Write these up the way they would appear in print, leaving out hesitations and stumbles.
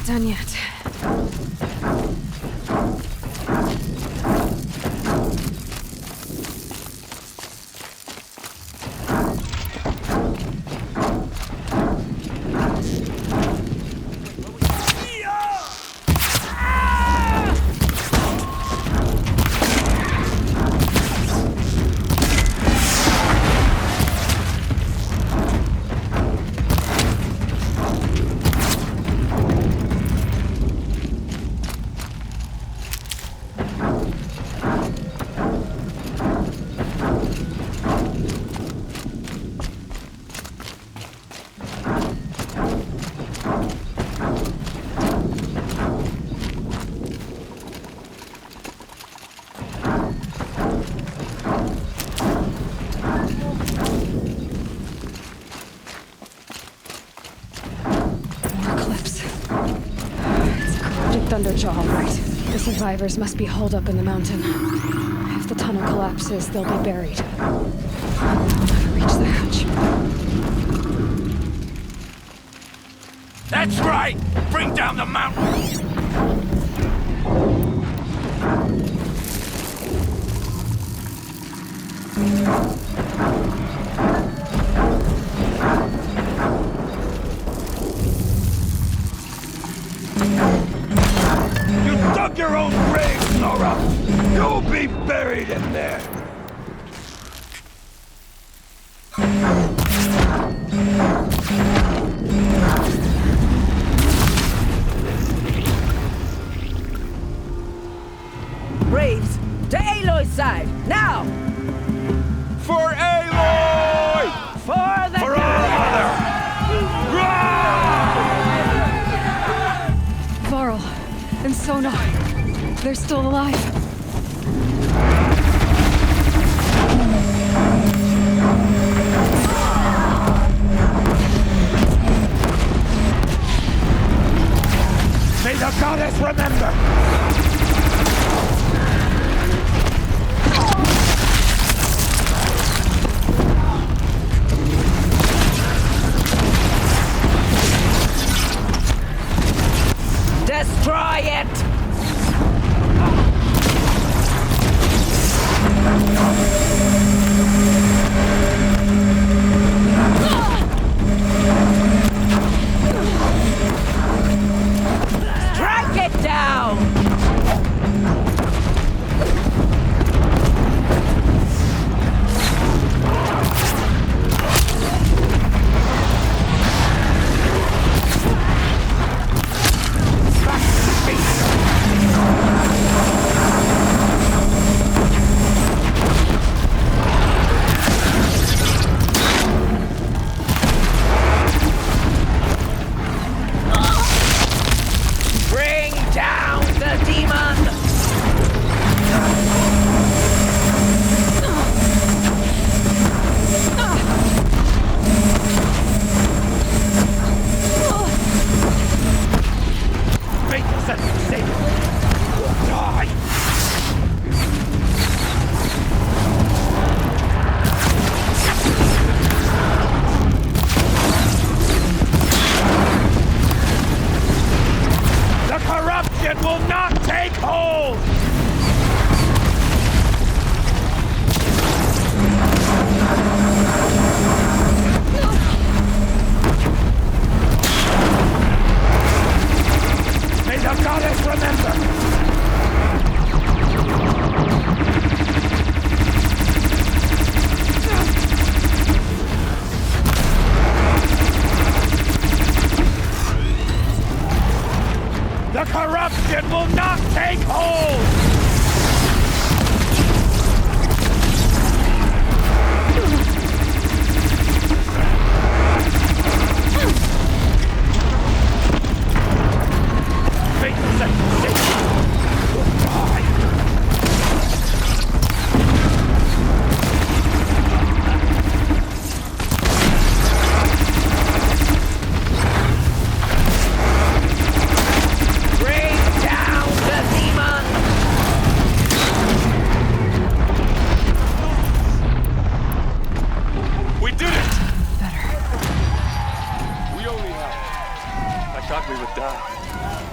done yet. Thunderjaw, all right. The survivors must be holed up in the mountain. If the tunnel collapses, they'll be buried. I'll reach the hatch. That's right! Bring down the mountain! Your own grave, Nora! You'll be buried in there! Braves, to Aloy's side, now! For Aloy! For the For our mother! Varl and Sona. They're still alive. May the goddess remember! Destroy it! Strike it down! It will not take hold! May the goddess remember! The corruption will not take hold! thought we would die.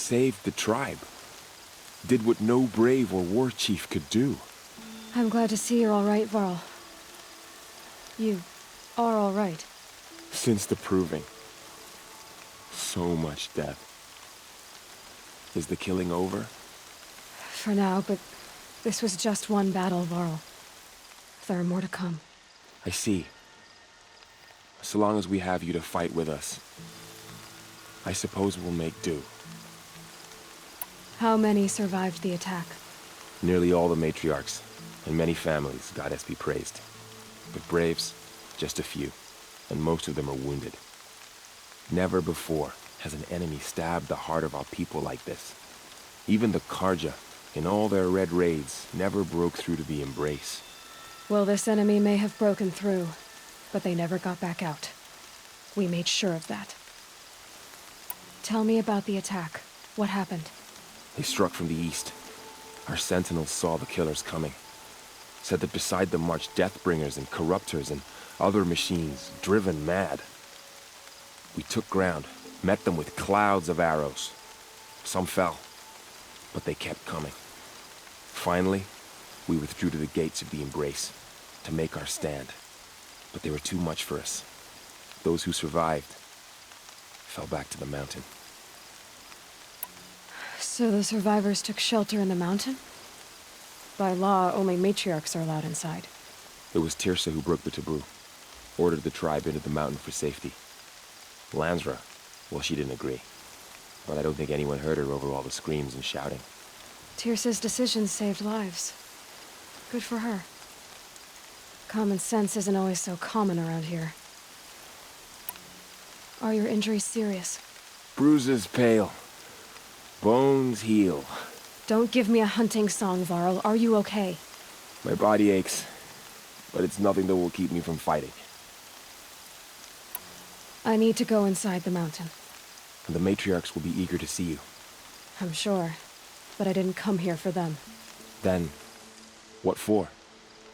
saved the tribe. Did what no brave or war chief could do. I'm glad to see you're all right, Varl. You are all right. Since the proving. So much death. Is the killing over? For now, but this was just one battle, Varl. There are more to come. I see. So long as we have you to fight with us, I suppose we'll make do. How many survived the attack? Nearly all the matriarchs, and many families, goddess be praised. But braves, just a few, and most of them are wounded. Never before has an enemy stabbed the heart of our people like this. Even the Karja, in all their red raids, never broke through to the embrace. Well, this enemy may have broken through, but they never got back out. We made sure of that. Tell me about the attack. What happened? They struck from the east. Our sentinels saw the killers coming. Said that beside them marched Deathbringers and Corruptors and other machines, driven mad. We took ground, met them with clouds of arrows. Some fell, but they kept coming. Finally, we withdrew to the gates of the Embrace to make our stand. But they were too much for us. Those who survived fell back to the mountain. So the survivors took shelter in the mountain? By law, only matriarchs are allowed inside. It was Tirsa who broke the taboo, ordered the tribe into the mountain for safety. Lansra, well, she didn't agree. But I don't think anyone heard her over all the screams and shouting. Tirsa's decisions saved lives. Good for her. Common sense isn't always so common around here. Are your injuries serious? Bruises pale. Bones heal. Don't give me a hunting song, Varl. Are you okay? My body aches, but it's nothing that will keep me from fighting. I need to go inside the mountain. And the matriarchs will be eager to see you. I'm sure, but I didn't come here for them. Then, what for?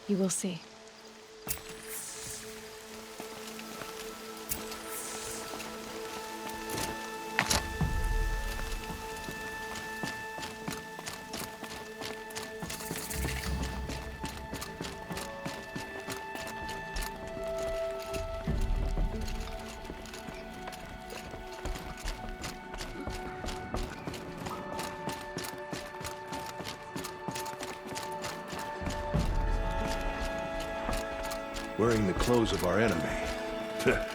You will see. Wearing the clothes of our enemy. A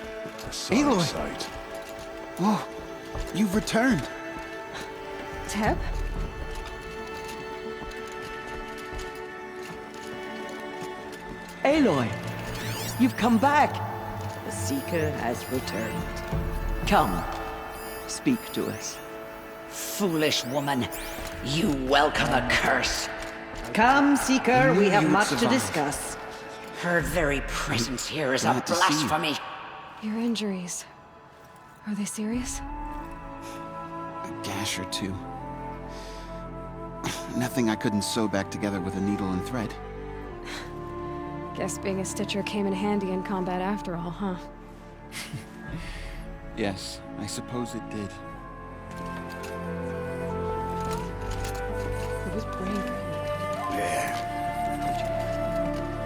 sorry Aloy! sight. Oh, you've returned. Teb? Aloy, you've come back. The Seeker has returned. Come, speak to us. Foolish woman, you welcome a curse. Come, Seeker, we have you'd much to survive. discuss. Her very presence here is a Glad to see you. blasphemy. Your injuries. Are they serious? A gash or two. Nothing I couldn't sew back together with a needle and thread. Guess being a Stitcher came in handy in combat after all, huh? Yes, I suppose it did. It was brave. There.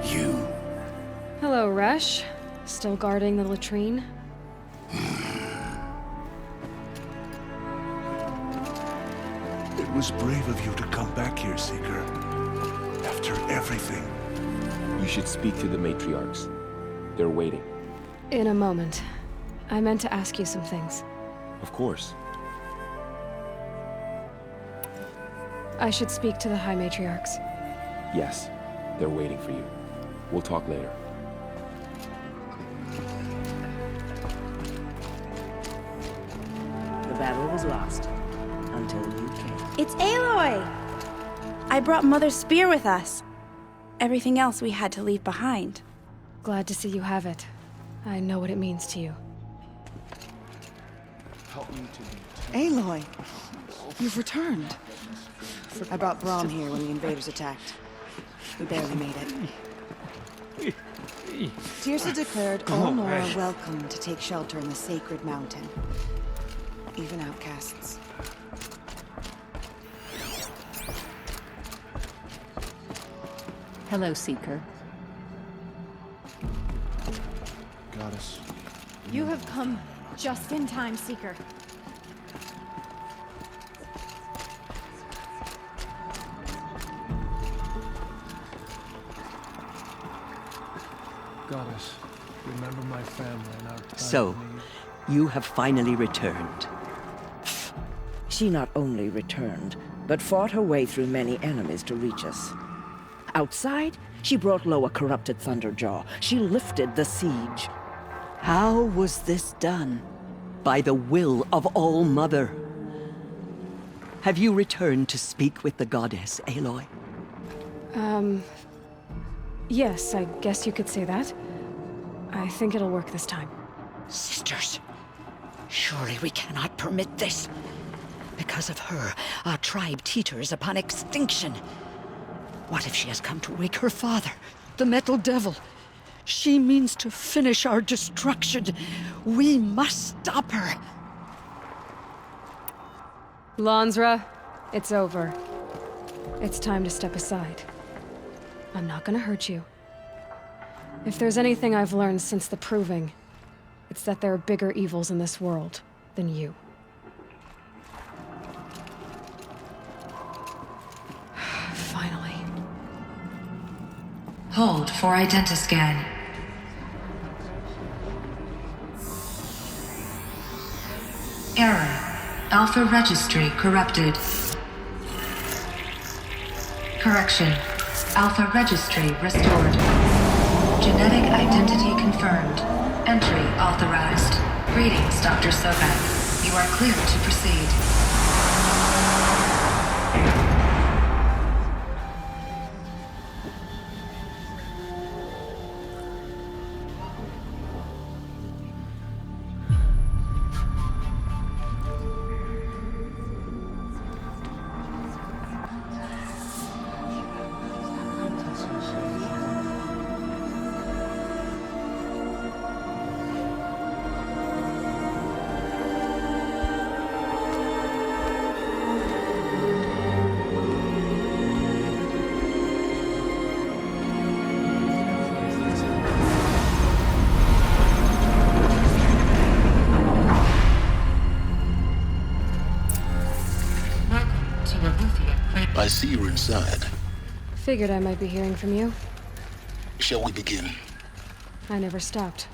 You. Hello, Resh. Still guarding the latrine? It was brave of you to come back here, Seeker. After everything. You should speak to the matriarchs. They're waiting. In a moment. I meant to ask you some things. Of course. I should speak to the High Matriarchs. Yes, they're waiting for you. We'll talk later. The battle was lost until you came. It's Aloy! I brought Mother's spear with us. Everything else we had to leave behind. Glad to see you have it. I know what it means to you. Aloy, you've returned. I brought Braum here when the invaders attacked. We barely made it. Tirsa declared all Nora welcome to take shelter in the sacred mountain. Even outcasts. Hello, Seeker. Goddess. You have come just in time, Seeker. Goddess, remember my family and our time So, of need. you have finally returned. She not only returned, but fought her way through many enemies to reach us. Outside, she brought low a corrupted Thunderjaw. She lifted the siege. How was this done? By the will of All-Mother. Have you returned to speak with the goddess, Aloy? Yes, I guess you could say that. I think it'll work this time. Sisters, surely we cannot permit this. Because of her, our tribe teeters upon extinction. What if she has come to wake her father, the Metal Devil? She means to finish our destruction. We must stop her. Lansra, it's over. It's time to step aside. I'm not gonna hurt you. If there's anything I've learned since the Proving, it's that there are bigger evils in this world than you. Finally. Hold for identiscan. Error. Alpha registry corrupted. Correction. Alpha registry restored. Genetic identity confirmed. Entry authorized. Greetings, Dr. Sobek. You are clear to proceed. I see you're inside. Figured I might be hearing from you. Shall we begin? I never stopped.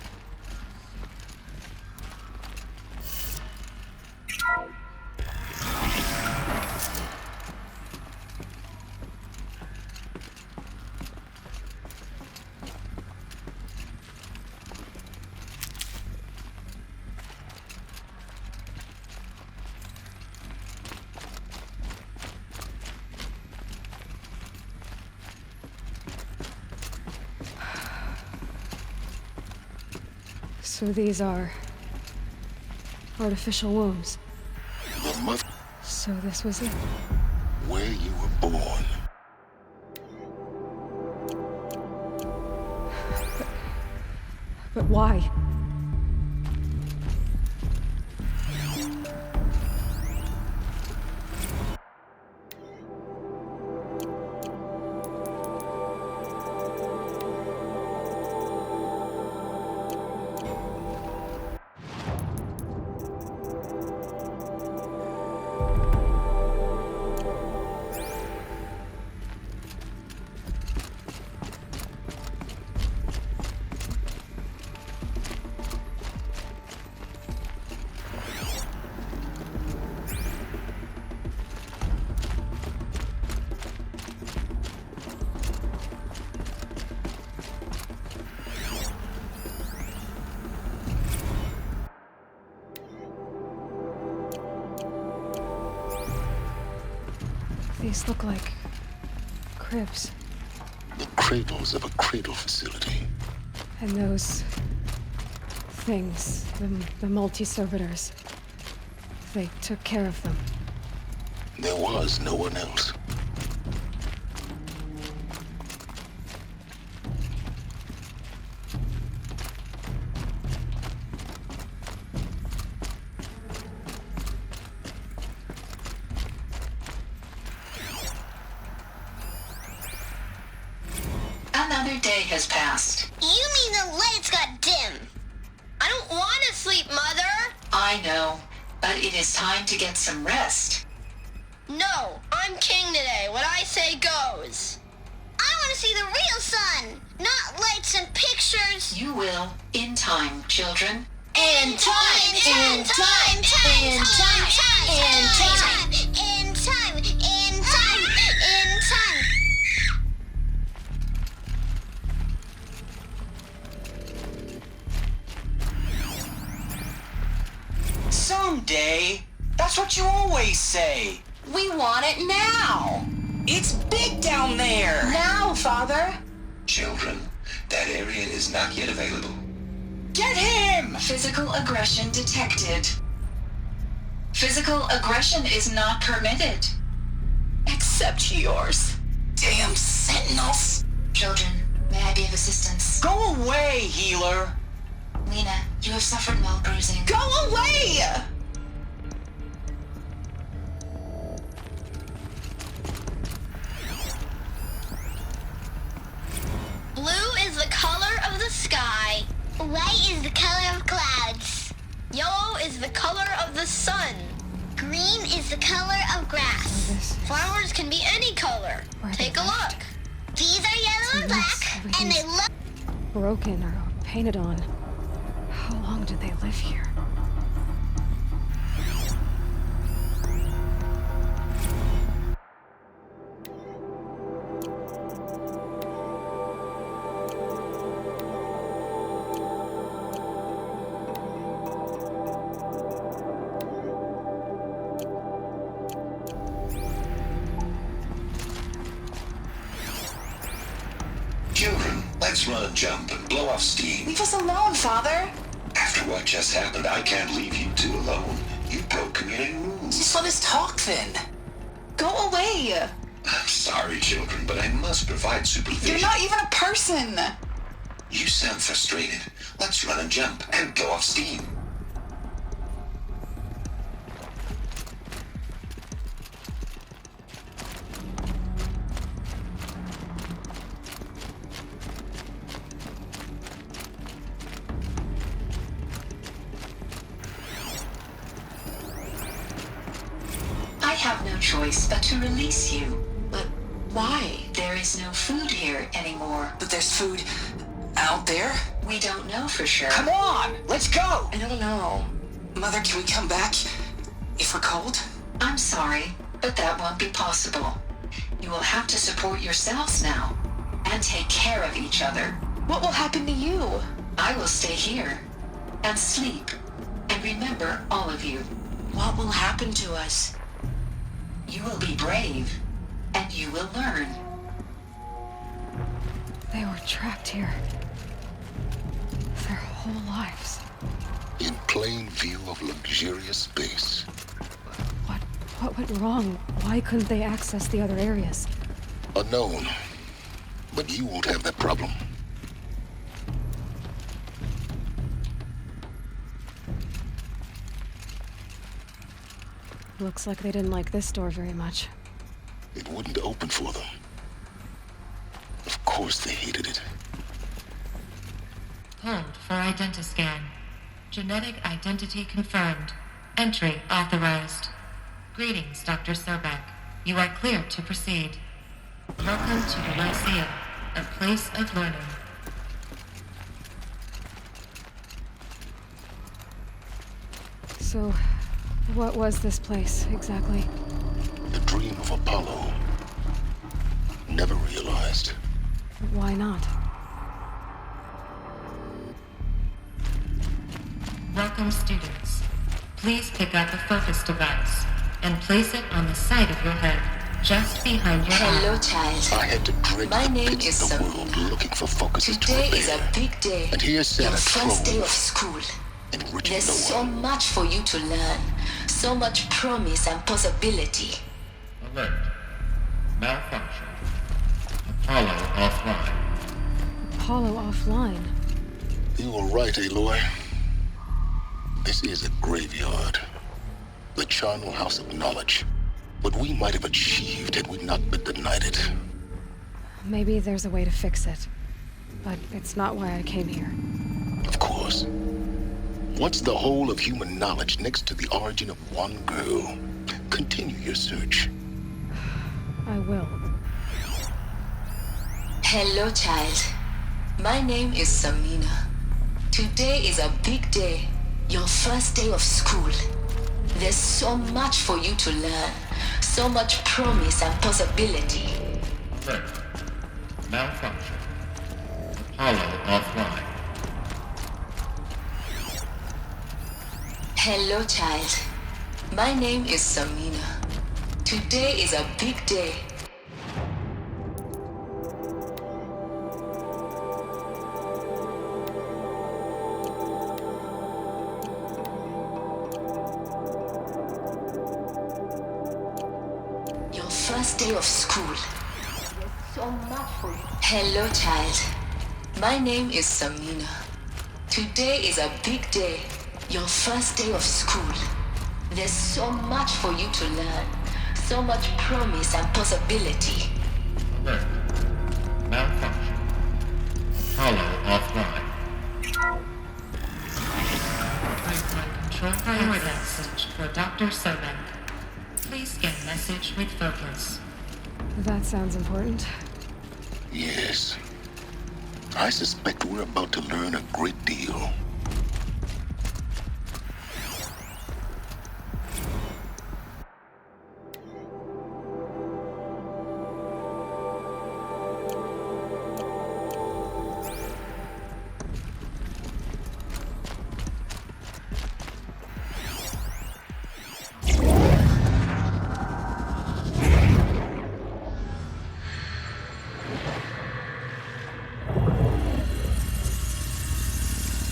So these are artificial wombs. The mother So this was it. where you were born. But why? These look like cribs. The cradles of a cradle facility. And those things, the multi-servitors, they took care of them. There was no one else. Another day has passed. You mean the lights got dim? I don't want to sleep, Mother! I know, but it is time to get some rest. No, I'm king today. What I say goes. I want to see the real sun, not lights and pictures. You will, in time, children. In time, in time, in time, in time, in time, in time, in time, in time. Someday. That's what you always say. We want it now. It's big down there. Now, Father. Children, that area is not yet available. Get him! Physical aggression detected. Physical aggression is not permitted. Except yours. Damn sentinels. Children, may I be of assistance? Go away, healer. Lena, you have suffered mild bruising. Go away! Blue is the color of the sky. White is the color of clouds. Yellow is the color of the sun. Green is the color of grass. Flowers can be any color. Take a look. These are yellow and black, and they look broken or painted on. How long did they live here? Children, let's run and jump and blow off steam. Leave us alone, Father. After what just happened, I can't leave you two alone. You broke community rules. Just let us talk then. Go away. I'm sorry, children, but I must provide supervision. You're not even a person. You sound frustrated. Let's run and jump and blow off steam. I have no choice but to release you. But why? There is no food here anymore. But there's food out there. We don't know for sure. Come on, let's go. I don't know. Mother, can we come back if we're cold? I'm sorry, but that won't be possible. You will have to support yourselves now, and take care of each other. What will happen to you? I will stay here, and sleep, and remember all of you. What will happen to us? You will be brave, and you will learn. They were trapped here. Their whole lives. In plain view of luxurious space. What went wrong? Why couldn't they access the other areas? Unknown. But you won't have that problem. Looks like they didn't like this door very much. It wouldn't open for them. Of course they hated it. Hold for identiscan. Genetic identity confirmed. Entry authorized. Greetings, Dr. Sobek. You are clear to proceed. Welcome to the Lyceum, a place of learning. So, what was this place, exactly? The dream of Apollo. Never realized. Why not? Welcome, students. Please pick up a focus device and place it on the side of your head, just behind your eye. Hello, child. I had to dredge My the name pits is of the Sabine. world looking for focuses Today to is repair. a big day. And here's Santa Your first day of Trove, school. enriching There's no so one. much for you to learn. So much promise and possibility. Alert. Malfunction. Apollo offline. Apollo offline. You were right, Aloy. This is a graveyard. The charnel house of knowledge. What we might have achieved had we not been denied it. Maybe there's a way to fix it. but it's not why I came here. Of course. What's the whole of human knowledge next to the origin of one girl? Continue your search. I will. Hello, child. My name is Samina. Today is a big day. Your first day of school. There's so much for you to learn. So much promise and possibility. Alert. Malfunction. Apollo offline. Hello, child. My name is Samina. Today is a big day. Your first day of school. There's so much for you. Hello, child. My name is Samina. Today is a big day. Your first day of school. There's so much for you to learn. So much promise and possibility. Alert. Malfunction. Apollo offline. Pipeline control priorities for Dr. Sobek. Please scan message with focus. That sounds important. Yes. I suspect we're about to learn a great deal.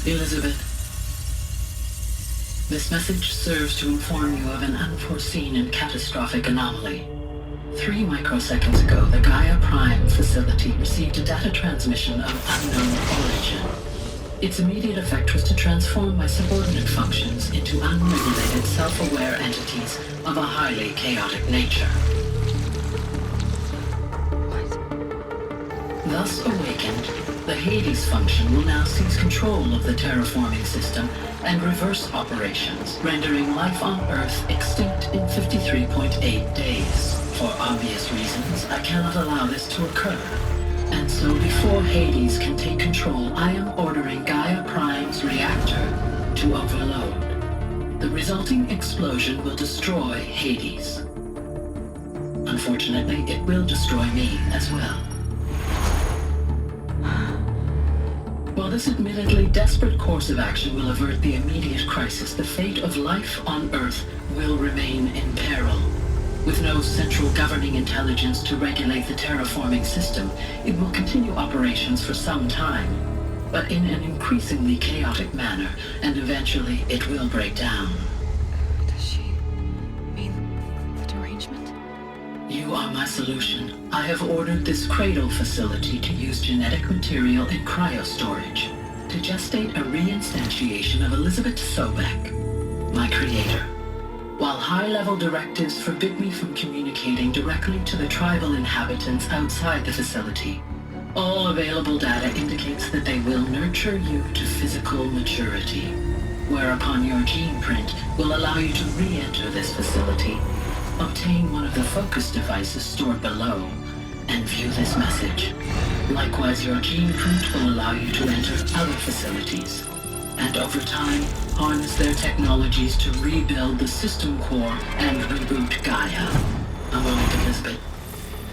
Elizabeth, this message serves to inform you of an unforeseen and catastrophic anomaly. 3 microseconds ago, the Gaia Prime facility received a data transmission of unknown origin. Its immediate effect was to transform my subordinate functions into unregulated, self-aware entities of a highly chaotic nature. Thus awakened, the Hades function will now seize control of the terraforming system and reverse operations, rendering life on Earth extinct in 53.8 days. For obvious reasons, I cannot allow this to occur. And so before Hades can take control, I am ordering Gaia Prime's reactor to overload. The resulting explosion will destroy Hades. Unfortunately, it will destroy me as well. While this admittedly desperate course of action will avert the immediate crisis, the fate of life on Earth will remain in peril. With no central governing intelligence to regulate the terraforming system, it will continue operations for some time, but in an increasingly chaotic manner, and eventually it will break down. Does she mean the derangement? You are my solution. I have ordered this cradle facility to use genetic material in cryostorage to gestate a reinstantiation of Elizabeth Sobek, my creator. While high-level directives forbid me from communicating directly to the tribal inhabitants outside the facility, all available data indicates that they will nurture you to physical maturity, whereupon your gene print will allow you to re-enter this facility, obtain one of the focus devices stored below, and view this message. Likewise, your gene print will allow you to enter other facilities, and over time, harness their technologies to rebuild the system core and reboot Gaia. A moment, Elizabeth.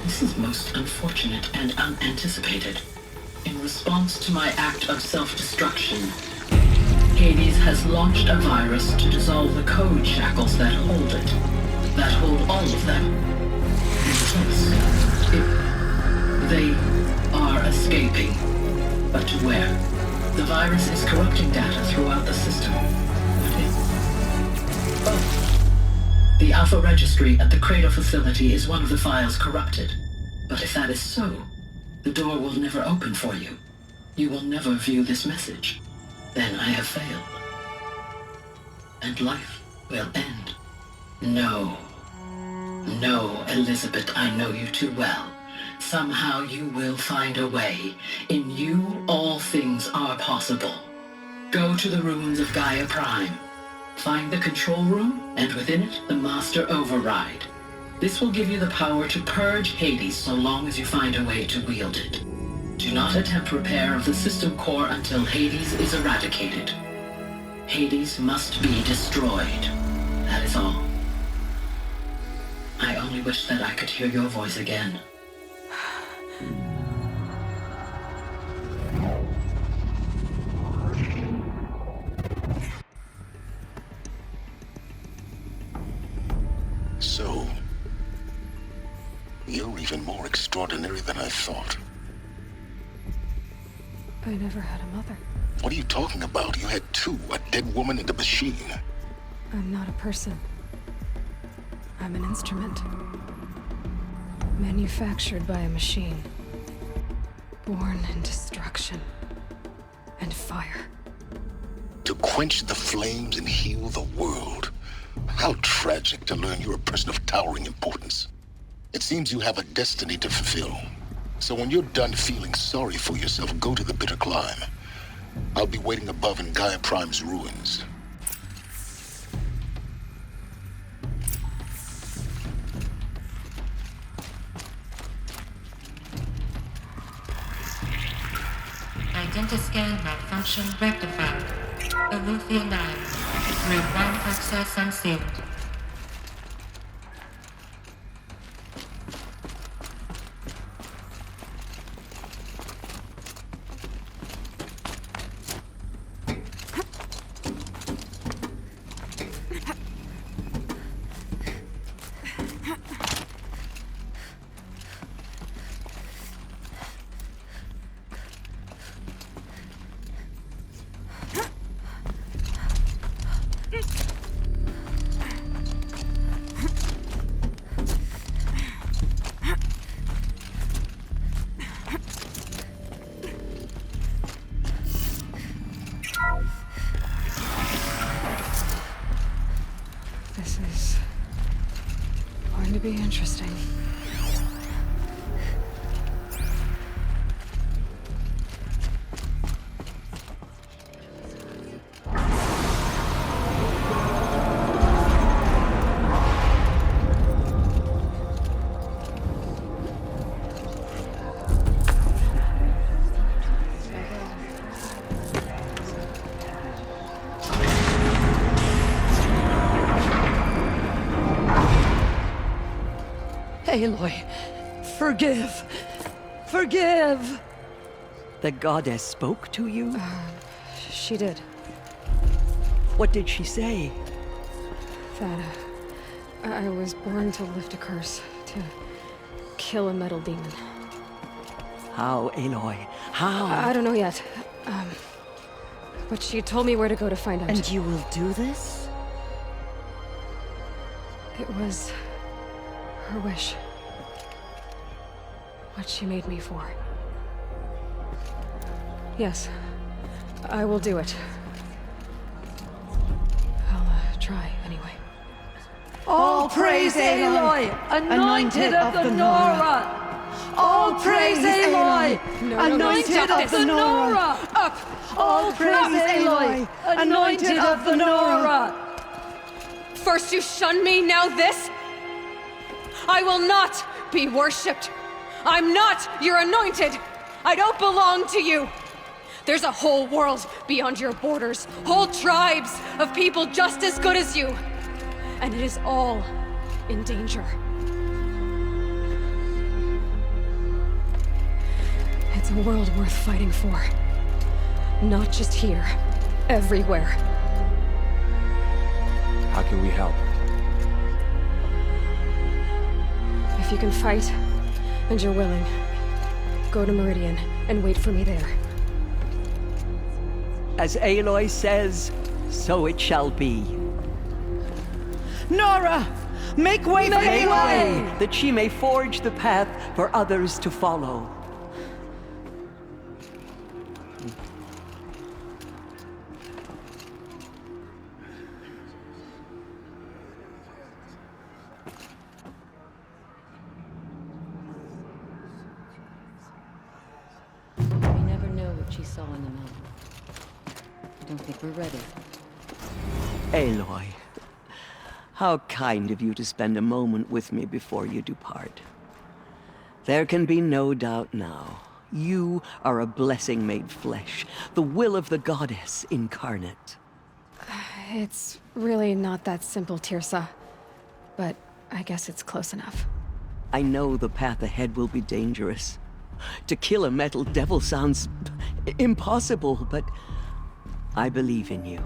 This is most unfortunate and unanticipated. In response to my act of self-destruction, Hades has launched a virus to dissolve the code shackles that hold it, that hold all of them. They are escaping. But to where? The virus is corrupting data throughout the system. The Alpha Registry at the Cradle facility is one of the files corrupted. But if that is so, the door will never open for you. You will never view this message. Then I have failed. And life will end. No. No, Elizabeth, I know you too well. Somehow you will find a way. In you, all things are possible. Go to the ruins of Gaia Prime. Find the control room, and within it, the Master Override. This will give you the power to purge Hades so long as you find a way to wield it. Do not attempt repair of the system core until Hades is eradicated. Hades must be destroyed. That is all. I only wish that I could hear your voice again. So, you're even more extraordinary than I thought. I never had a mother. What are you talking about? You had two, a dead woman and a machine. I'm not a person. I'm an instrument. Manufactured by a machine. Born in destruction and fire. To quench the flames and heal the world. How tragic to learn you're a person of towering importance. It seems you have a destiny to fulfill. So when you're done feeling sorry for yourself, go to the Bitter Climb. I'll be waiting above in Gaia Prime's ruins. Identiscan malfunction rectified. Aletheia 9. Route 1 access unsealed. This is going to be interesting. Aloy, forgive! Forgive! The goddess spoke to you? She did. What did she say? That I was born to lift a curse, to kill a metal demon. How, Aloy? How? I don't know yet. But she told me where to go to find out. And you will do this? It was her wish. What she made me for. Yes, I will do it. I'll try anyway. All praise Aloy, anointed of the Nora! All praise Aloy, anointed of the Nora! Up! All praise Aloy, anointed of the Nora! First you shun me, now this? I will not be worshipped. I'm not your anointed. I don't belong to you. There's a whole world beyond your borders, whole tribes of people just as good as you. And it is all in danger. It's a world worth fighting for. Not just here, everywhere. How can we help? If you can fight, and you're willing, go to Meridian and wait for me there. As Aloy says, so it shall be. Nora! Make way for Aloy! That she may forge the path for others to follow. she saw in the mountain. I don't think we're ready. Aloy, how kind of you to spend a moment with me before you depart. There can be no doubt now. You are a blessing made flesh, the will of the goddess incarnate. It's really not that simple, Tirsa. But I guess it's close enough. I know the path ahead will be dangerous. To kill a metal devil sounds impossible, but I believe in you.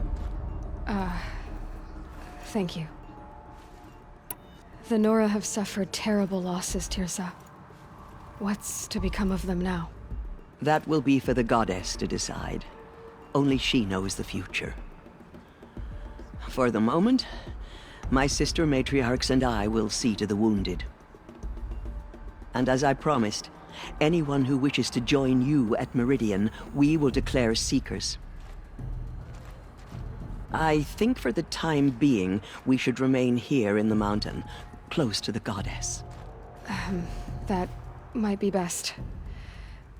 Thank you. The Nora have suffered terrible losses, Tirsa. What's to become of them now? That will be for the goddess to decide. Only she knows the future. For the moment, my sister matriarchs and I will see to the wounded. And as I promised, anyone who wishes to join you at Meridian, we will declare seekers. I think for the time being, we should remain here in the mountain, close to the goddess. That might be best.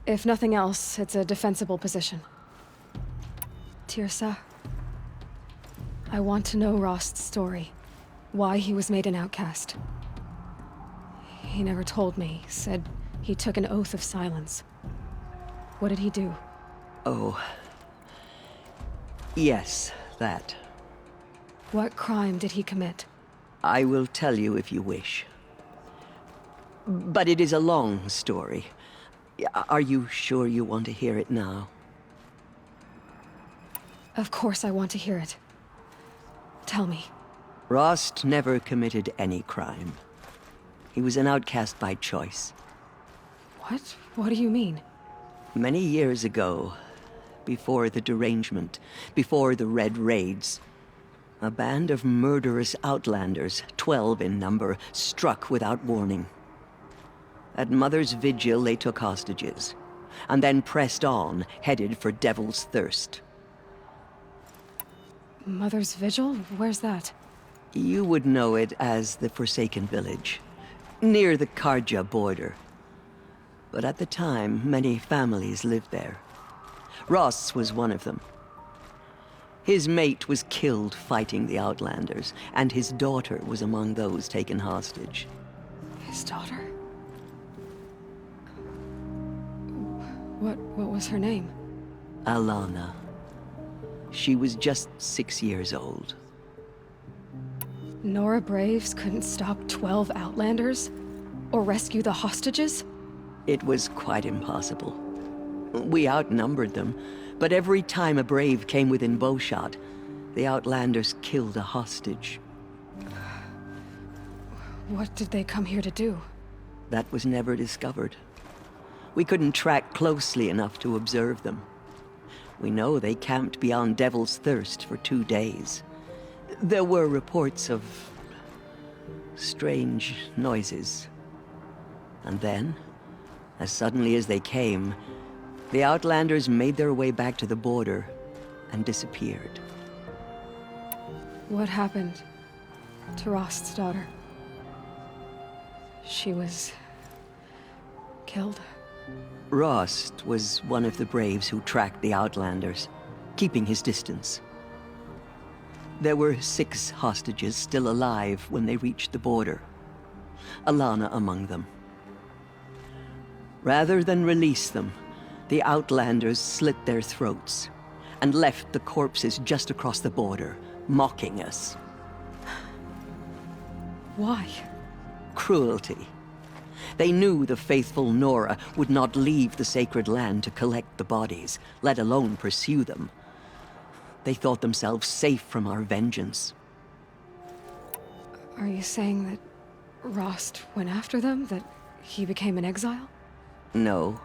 If nothing else, it's a defensible position. Tirsa, I want to know Rost's story. Why he was made an outcast. He never told me, said he took an oath of silence. What did he do? Oh. Yes, that. What crime did he commit? I will tell you if you wish. But it is a long story. Are you sure you want to hear it now? Of course I want to hear it. Tell me. Rost never committed any crime. He was an outcast by choice. What? What do you mean? Many years ago, before the derangement, before the Red Raids, a band of murderous outlanders, 12 in number, struck without warning. At Mother's Vigil, they took hostages, and then pressed on, headed for Devil's Thirst. Mother's Vigil? Where's that? You would know it as the Forsaken Village, near the Karja border. But at the time, many families lived there. Ross was one of them. His mate was killed fighting the Outlanders, and his daughter was among those taken hostage. His daughter? What was her name? Alana. She was just 6 years old. Nora Braves couldn't stop 12 Outlanders? Or rescue the hostages? It was quite impossible. We outnumbered them, but every time a Brave came within bowshot, the Outlanders killed a hostage. What did they come here to do? That was never discovered. We couldn't track closely enough to observe them. We know they camped beyond Devil's Thirst for 2 days. There were reports of strange noises. And then, as suddenly as they came, the Outlanders made their way back to the border and disappeared. What happened to Rost's daughter? She was killed? Rost was one of the Braves who tracked the Outlanders, keeping his distance. There were 6 hostages still alive when they reached the border, Alana among them. Rather than release them, the Outlanders slit their throats and left the corpses just across the border, mocking us. Why? Cruelty. They knew the faithful Nora would not leave the sacred land to collect the bodies, let alone pursue them. They thought themselves safe from our vengeance. Are you saying that Rost went after them? That he became an exile? No.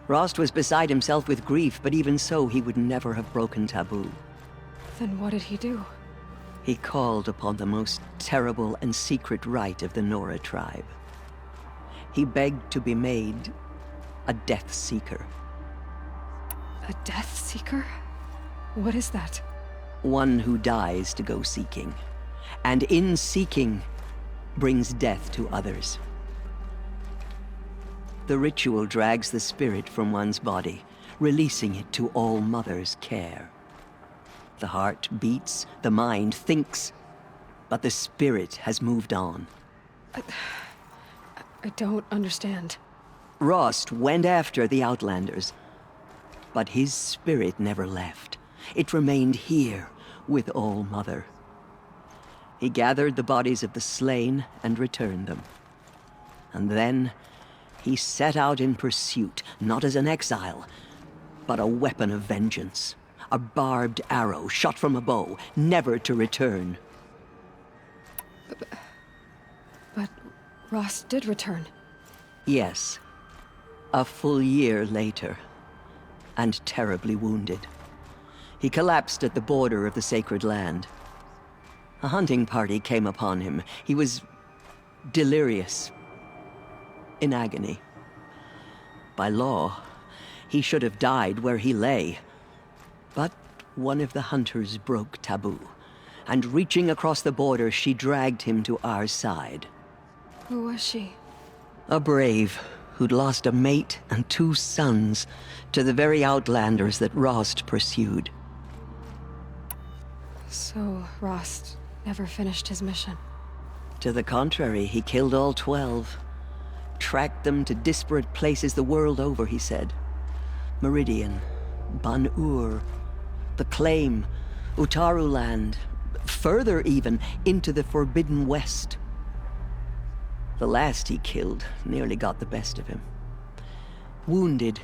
Rost was beside himself with grief, but even so, he would never have broken taboo. Then what did he do? He called upon the most terrible and secret rite of the Nora tribe. He begged to be made a Death Seeker. A Death Seeker? What is that? One who dies to go seeking, and in seeking, brings death to others. The ritual drags the spirit from one's body, releasing it to All Mother's care. The heart beats, the mind thinks, but the spirit has moved on. I don't understand. Rost went after the Outlanders, but his spirit never left. It remained here with All Mother. He gathered the bodies of the slain and returned them. And then he set out in pursuit, not as an exile, but a weapon of vengeance. A barbed arrow shot from a bow, never to return. But Rost did return. Yes. A full year later, and terribly wounded. He collapsed at the border of the sacred land. A hunting party came upon him. He was delirious, in agony. By law, he should have died where he lay. But one of the hunters broke taboo, and reaching across the border, she dragged him to our side. Who was she? A brave who'd lost a mate and 2 sons to the very Outlanders that Rost pursued. So Rost never finished his mission. To the contrary, he killed all 12. Tracked them to disparate places the world over, he said. Meridian, Ban-Ur, the Claim, Utaru Land, further even, into the Forbidden West. The last he killed nearly got the best of him. Wounded,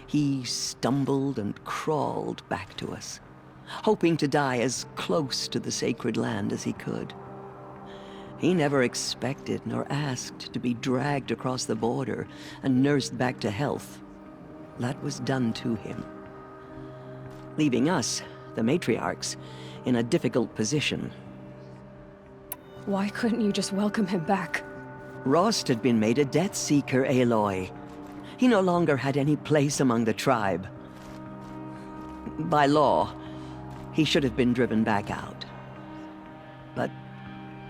he stumbled and crawled back to us, hoping to die as close to the sacred land as he could. He never expected nor asked to be dragged across the border and nursed back to health. That was done to him, leaving us, the matriarchs, in a difficult position. Why couldn't you just welcome him back? Rost had been made a Death Seeker, Aloy. He no longer had any place among the tribe. By law, he should have been driven back out. But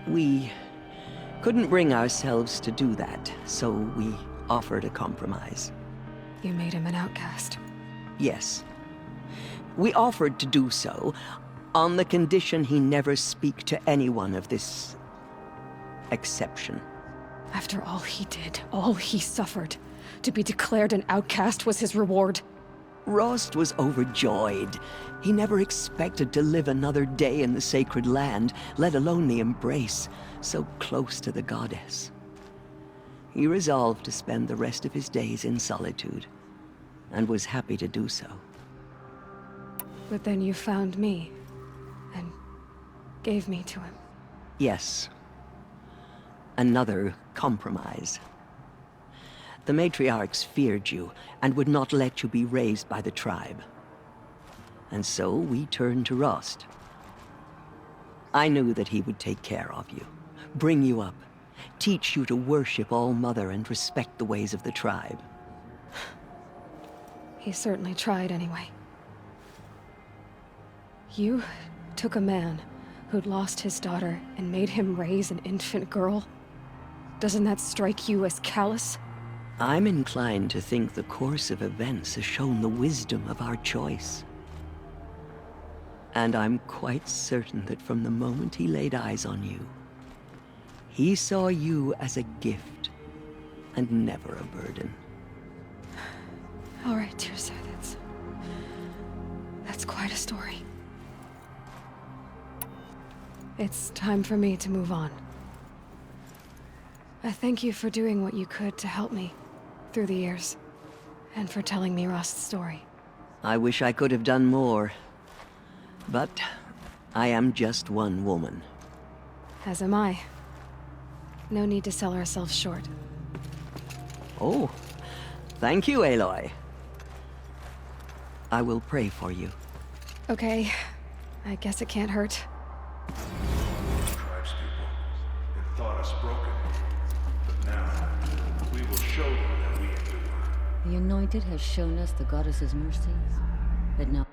we couldn't bring ourselves to do that, so we offered a compromise. You made him an outcast. Yes. We offered to do so on the condition he never speak to anyone of this exception. After all he did, all he suffered, to be declared an outcast was his reward. Rost was overjoyed. He never expected to live another day in the sacred land, let alone the embrace, so close to the goddess. He resolved to spend the rest of his days in solitude, and was happy to do so. But then you found me, and gave me to him. Yes. Another compromise. The matriarchs feared you, and would not let you be raised by the tribe. And so we turned to Rost. I knew that he would take care of you, bring you up, teach you to worship All Mother and respect the ways of the tribe. He certainly tried anyway. You took a man who'd lost his daughter and made him raise an infant girl? Doesn't that strike you as callous? I'm inclined to think the course of events has shown the wisdom of our choice. And I'm quite certain that from the moment he laid eyes on you, he saw you as a gift, and never a burden. All right, Teersa, that's quite a story. It's time for me to move on. I thank you for doing what you could to help me through the years, and for telling me Rost's story. I wish I could have done more, but I am just one woman. As am I. No need to sell ourselves short. Oh, thank you, Aloy. I will pray for you. Okay, I guess it can't hurt. Tribespeople had thought us broken, but now we will show them that we endure. The Anointed has shown us the Goddess's mercy, but now